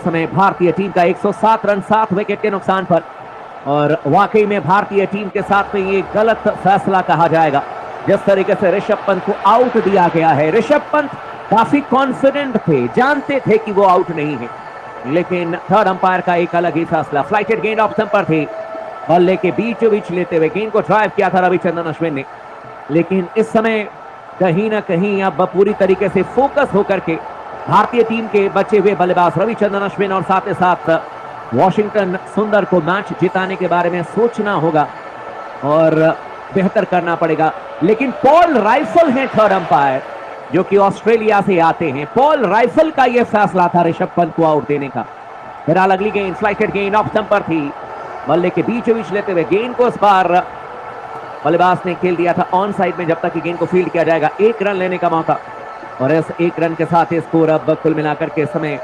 समय भारतीय टीम का 107 रन 7 विकेट के नुकसान पर। और वाकई में भारतीय टीम के साथ में ये गलत फैसला कहा जाएगा जिस तरीके से ऋषभ पंत को आउट दिया गया है। ऋषभ पंत काफी कॉन्फिडेंट थे, जानते थे कि वो आउट नहीं है, लेकिन थर्ड अंपायर का एक अलग ही फैसला। फ्लाइटेड गेंद ऑफ स्टंप पर थी, बल्ले के बीचों बीच लेते हुए गेंद को ड्राइव किया था रविचंद्रन अश्विन ने, लेकिन इस समय कहीं ना कहीं अब पूरी तरीके से फोकस होकर के भारतीय टीम के बचे हुए बल्लेबाज रविचंद्रन अश्विन और साथ ही साथ वॉशिंगटन सुंदर को मैच जिताने के बारे में सोचना होगा और बेहतर करना पड़ेगा। लेकिन पॉल राइफल है थर्ड अंपायर जो कि ऑस्ट्रेलिया से आते हैं। पॉल राइफल का यह फैसला था ऋषभ पंत को आउट देने का। फिलहाल अगली गेंद फ्लाइटेड गेंद ऑफ स्टंप पर थी, बल्ले के बीचों बीच लेते हुए गेंद को इस बार बल्लेबाज ने खेल दिया था ऑन साइड में, जब तक कि गेंद को फील्ड किया जाएगा। एक रन लेने का मौका और इस एक रन के साथ स्कोर अब कुल मिलाकर के समय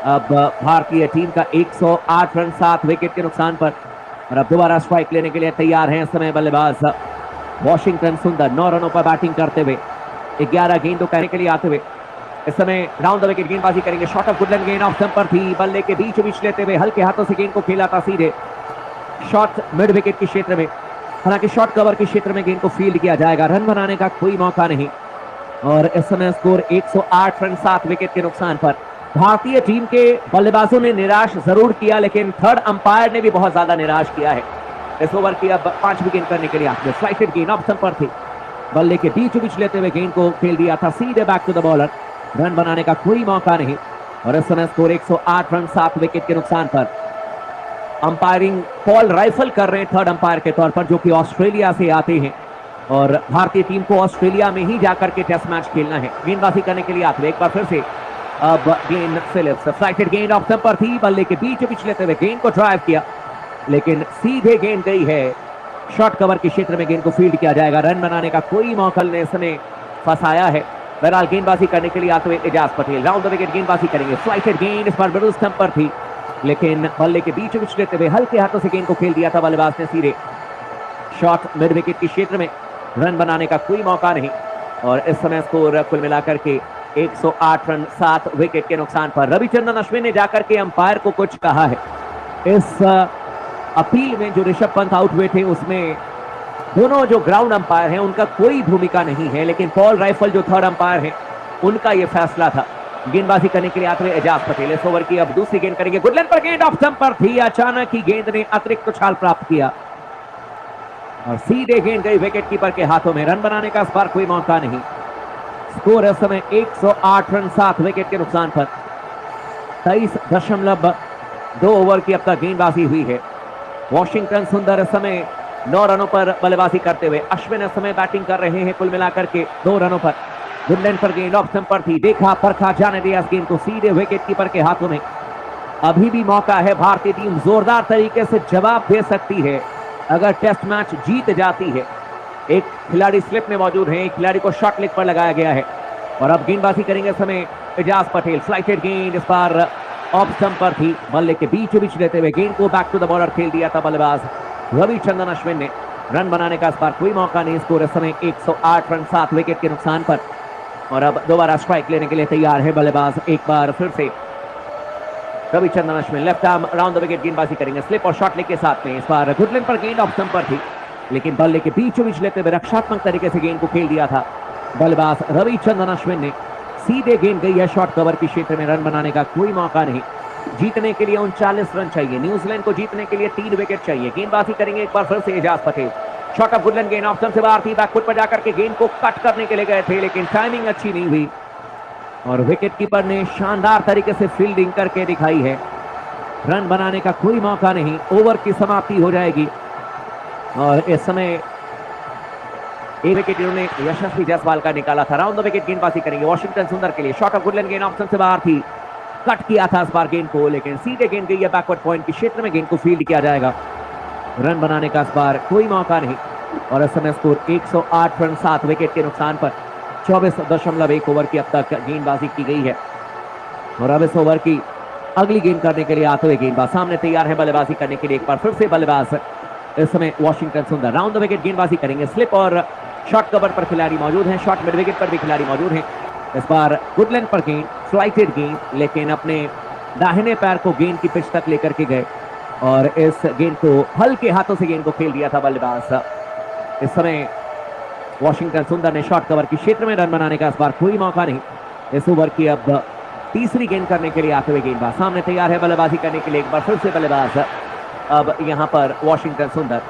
अब भारतीय टीम का 108 रन 7 विकेट के नुकसान पर। और अब दोबारा स्ट्राइक लेने के लिए तैयार हैं इस समय बल्लेबाज वॉशिंगटन सुंदर 9 रनों पर बैटिंग करते हुए 11 गेंदों करने के लिए आते हुए इस समय राउंड द विकेट गेंदबाजी करेंगे। शॉट ऑफ गुडलैंड गेंद ऑफ स्टंप पर थी, बल्ले के बीचों बीच लेते हुए हल्के हाथों से गेंद को खेला था सीधे शॉट मिड विकेट के क्षेत्र में। हालांकि शॉर्ट कवर के क्षेत्र में गेंद को फील्ड किया जाएगा, रन बनाने का कोई मौका नहीं। और इस समय स्कोर 108 रन 7 विकेट के नुकसान पर। भारतीय टीम के बल्लेबाजों ने निराश जरूर किया, लेकिन थर्ड अंपायर ने भी बहुत ज्यादा निराश किया है। इस ओवर की अब 5वीं गेंद करने के लिए आते फ्लाइटेड गेंद ऑफ स्टंप पर थी, बल्ले के बीचों बीच लेते हुए गेंद को खेल दिया था सीधे back to the bowler, run बनाने का कोई मौका नहीं। और इस समय स्कोर 108 रन 7 विकेट के नुकसान पर। अंपायरिंग पॉल राइफल कर रहे हैं थर्ड अंपायर के तौर पर, जो कि ऑस्ट्रेलिया से आते हैं और भारतीय टीम को ऑस्ट्रेलिया में ही जाकर के टेस्ट मैच खेलना है। गेंदबाजी करने के लिए आते हुए एक बार फिर से अब गेंद फिलिप्स फ्लाइटेड गेंद ऑफ स्टंप पर थी, बल्ले के बीचों बीच लेते हुए गेंद को ड्राइव किया, लेकिन सीधे गेंद गई है शॉर्ट कवर के क्षेत्र में, गेंद को फील्ड किया जाएगा। रन बनाने का कोई मौका ने इसने फंसाया है। बहरहाल गेंदबाजी करने के लिए आते हुए Ajaz Patel round the wicket गेंदबाजी करेंगे। फ्लाइटेड गेंद इस बार मिडल स्टंप पर थी, लेकिन बल्ले के बीचों बीच लेते हुए हल्के हाथों से गेंद को खेल दिया था बल्लेबाज ने सीधे शॉट मिड विकेट के क्षेत्र में, रन बनाने का कोई मौका नहीं। और इस समय स्कोर कुल मिलाकर के 108 रन 7 विकेट के नुकसान पर। रविचंद्रन अश्विन ने जाकर के अंपायर को कुछ कहा है। इस अपील में जो ऋषभ पंत आउट हुए थे उसमें दोनों जो ग्राउंड अंपायर हैं उनका कोई भूमिका नहीं है, लेकिन पॉल राइफल जो थर्ड अंपायर हैं उनका यह फैसला था। गेंदबाजी करने के लिए आते हुए एजाज पटेल इस ओवर की अब दूसरी गेंद करेंगे। गुडलैंड पर गेंद ऑफ स्टंप पर थी, अचानक ही गेंद ने अतिरिक्त उछाल प्राप्त किया और सीधे गेंद गई विकेट कीपर के हाथों में, रन बनाने का इस बार कोई मौका नहीं। स्कोर इस समय 108 रन 7 विकेट के नुकसान पर। 23.2 ओवर की अब तक गेंदबाजी हुई है। वॉशिंगटन सुंदर इस समय 9 रनों पर बल्लेबाजी करते हुए, अश्विन इस समय बैटिंग कर रहे हैं कुल मिलाकर के 2 रनों पर। गुडलैंड पर गेंद ऑफ स्टंप पर थी, देखा परखा जाने दिया इस गेंद को सीधे विकेट कीपर के हाथों में। अभी भी मौका है, भारतीय टीम जोरदार तरीके से जवाब दे सकती है अगर टेस्ट मैच जीत जाती है। एक खिलाड़ी स्लिप में मौजूद है, एक खिलाड़ी को शॉर्ट लेग पर लगाया गया है। और अब गेंदबाजी करेंगे इस समय एजाज पटेल। फ्लाइटेड गेंद इस बार ऑफ स्टंप पर थी, बल्ले के बीचों बीच लेते हुए गेंद को बैक टू द बॉलर खेल दिया था बल्लेबाज रविचंद्रन अश्विन ने, रन बनाने का इस बार कोई मौका नहीं। स्कोर इस समय 108 रन 7 विकेट के नुकसान पर। और अब दोबारा स्ट्राइक लेने के लिए तैयार है बल्लेबाज एक बार फिर से Ravichandran Ashwin. Left arm round the wicket गेंदबाजी करेंगे स्लिप और शॉट लेग के साथ में। इस बार गुडलैंड पर गेंद ऑफ स्टंप पर थी, लेकिन बल्ले के बीचों बीच लेते हुए रक्षात्मक तरीके से गेंद को खेल दिया था बल्लेबाज रविचंद्रन अश्विन ने। सीधे गेंद गई है शॉर्ट कवर के क्षेत्र में, रन बनाने का कोई मौका नहीं। जीतने के लिए 39 रन चाहिए, न्यूजीलैंड को जीतने के लिए 3 विकेट चाहिए। गेंदबाजी करेंगे एक बार फिर से Ajaz Patel. Shot off good length गेंद ऑफ स्टंप से बाहर थी, बैकफुट पर जाकर के गेंद को कट करने के लिए गए थे, लेकिन टाइमिंग अच्छी नहीं हुई और विकेट कीपर ने शानदार तरीके से फील्डिंग करके दिखाई है। रन बनाने का कोई मौका नहीं, ओवर की समाप्ति हो जाएगी। और इस समय एक विकेट इन्होंने यशस्वी जायसवाल का निकाला था। राउंड द विकेट गेंदबाजी करेंगे वॉशिंगटन सुंदर के लिए। शॉट ऑफ गुडलैंड गेंद ऑफ स्टंप से बाहर थी, कट किया था इस बार गेंद को, लेकिन सीधे गेंद गई है बैकवर्ड पॉइंट के क्षेत्र में, गेंद को फील्ड किया जाएगा। रन बनाने का इस बार कोई मौका नहीं। और इस समय स्कोर 108 रन 7 विकेट के नुकसान पर। 24.1 ओवर की अब तक गेंदबाजी की गई है। और अब इस ओवर की अगली गेंद करने के लिए आते हुए गेंदबाज सामने तैयार है बल्लेबाजी करने के लिए। एक बार फिर से बल्लेबाज इस समय वॉशिंगटन सुंदर। राउंड द विकेट गेंदबाजी करेंगे। स्लिप और शॉर्ट कवर पर खिलाड़ी मौजूद हैं, शॉर्ट मिड विकेट पर भी खिलाड़ी मौजूद हैं। इस बार गुडलैंड पर गेंद, फ्लाइटेड गेंद, लेकिन अपने दाहिने पैर को गेंद की पिच तक लेकर के गए और इस गेंद को हल्के हाथों से गेंद को खेल दिया था बल्लेबाज। इस समय वॉशिंगटन सुंदर ने शॉट कवर के क्षेत्र में रन बनाने का इस बार कोई मौका नहीं। इस ओवर की अब तीसरी गेंद करने के लिए आते हुए गेंदबाज सामने तैयार है बल्लेबाजी करने के लिए। एक बार फिर से बल्लेबाज अब यहां पर वॉशिंगटन सुंदर।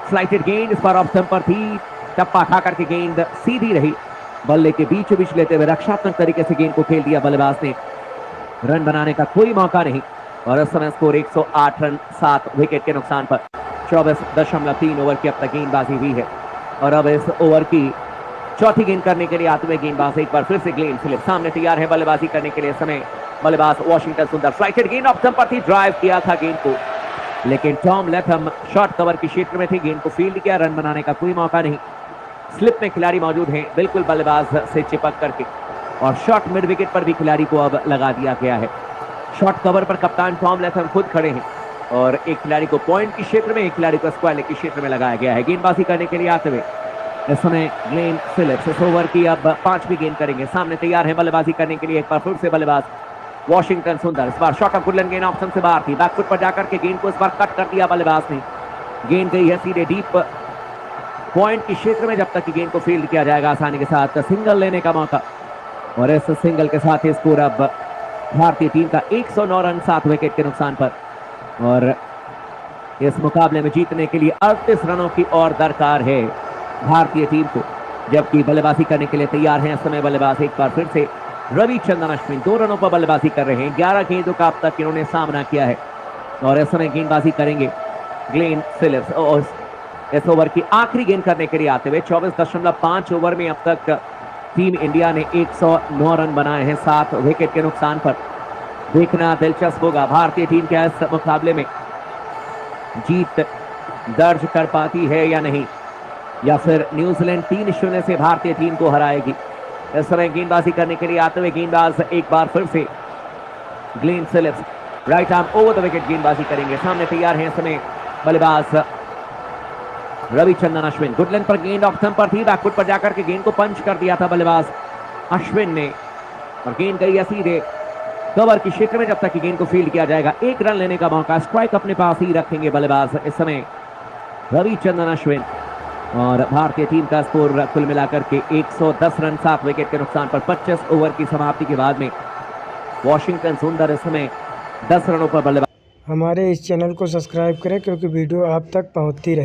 स्लाइटेड गेंद इस बार ऑफ स्टंप पर थी, टप्पा खा करके गेंद सीधी रही, बल्ले के बीचों बीच लेते हुए रक्षात्मक तरीके से गेंद को खेल दिया बल्लेबाज ने। रन बनाने का कोई मौका नहीं और इस समय स्कोर 108 रन 7 विकेट के नुकसान पर। 24.3 ओवर की अब तक गेंदबाजी हुई है और अब इस ओवर की चौथी गेंद करने के लिए आते हुए गेंदबाज एक बार फिर से ग्लेन फिलिप्स सामने तैयार है बल्लेबाजी करने के लिए। समय बल्लेबाज वॉशिंगटन सुंदर। फ्लाइटेड गेंद ऑफ स्टंप पर थी, ड्राइव किया था गेंद को, लेकिन टॉम लैथम शॉट कवर के क्षेत्र में थी, गेंद को फील्ड किया, रन बनाने का कोई मौका नहीं। स्लिप में खिलाड़ी मौजूद हैं बिल्कुल बल्लेबाज से चिपक करके और शॉट मिड विकेट पर भी खिलाड़ी को अब लगा दिया गया है। शॉट कवर पर कप्तान टॉम लैथम खुद खड़े हैं और एक खिलाड़ी को पॉइंट के क्षेत्र में, एक खिलाड़ी को स्क्वायर लेग के क्षेत्र में लगाया गया है। गेंदबाजी करने के लिए आते हुए इस समय ग्लेन फिलिप्स इस ओवर की अब 5वीं गेंद करेंगे। सामने तैयार है बल्लेबाजी करने के लिए एक बार फिर से बल्लेबाज वॉशिंगटन सुंदर। इस बार शॉट ऑफ गुडलैंड गेंद ऑप्शन से बाहर थी, बैकफुट पर जाकर के गेंद को इस बार कट कर दिया बल्लेबाज ने। गेंद गई है सीधे डीप पॉइंट के क्षेत्र में, जब तक कि गेंद को फील्ड किया जाएगा आसानी के साथ सिंगल लेने का मौका और इस सिंगल के साथ ही स्कोर अब भारतीय टीम का 109 रन 7 विकेट के नुकसान पर। और इस मुकाबले में जीतने के लिए 38 रनों की और दरकार है भारतीय टीम को, जबकि बल्लेबाजी करने के लिए तैयार हैं इस समय बल्लेबाज एक बार फिर से रविचंद्रन अश्विन। 2 रनों पर बल्लेबाजी कर रहे हैं, 11 गेंदों का अब तक इन्होंने सामना किया है और इस समय गेंदबाजी करेंगे ग्लेन फिलिप्स। और इस ओवर की आखिरी गेंद करने के लिए आते हुए 24.5 ओवर में अब तक टीम इंडिया ने 109 रन बनाए हैं 7 विकेट के नुकसान पर। देखना दिलचस्प होगा भारतीय टीम क्या इस मुकाबले में जीत दर्ज कर पाती है या नहीं, या फिर न्यूजीलैंड 3-0 से भारतीय टीम को हराएगी। इस समय गेंदबाजी करने के लिए आते हुए गेंदबाज एक बार फिर से Glenn Phillips right arm over the wicket गेंदबाजी करेंगे। सामने तैयार हैं इस समय बल्लेबाज रविचंद्रन अश्विन। गुडलैंड पर गेंद ऑफ स्टंप पर थी, बैकफुट पर जाकर के गेंद को पंच कर दिया था बल्लेबाज अश्विन ने और गेंद गई है सीधे कवर के क्षेत्र में, जब तक कि गेंद को फील्ड किया जाएगा। 1 रन लेने का मौका, स्ट्राइक अपने पास ही रखेंगे बल्लेबाज इस समय रविचंद्रन अश्विन और भारतीय टीम का स्कोर कुल मिलाकर के 110 रन 7 विकेट के नुकसान पर। 25 ओवर की समाप्ति के बाद में वॉशिंगटन सुंदर इस समय 10 रनों पर बल्लेबाज। हमारे इस चैनल को सब्सक्राइब करें क्योंकि वीडियो आप तक पहुंचती रहे।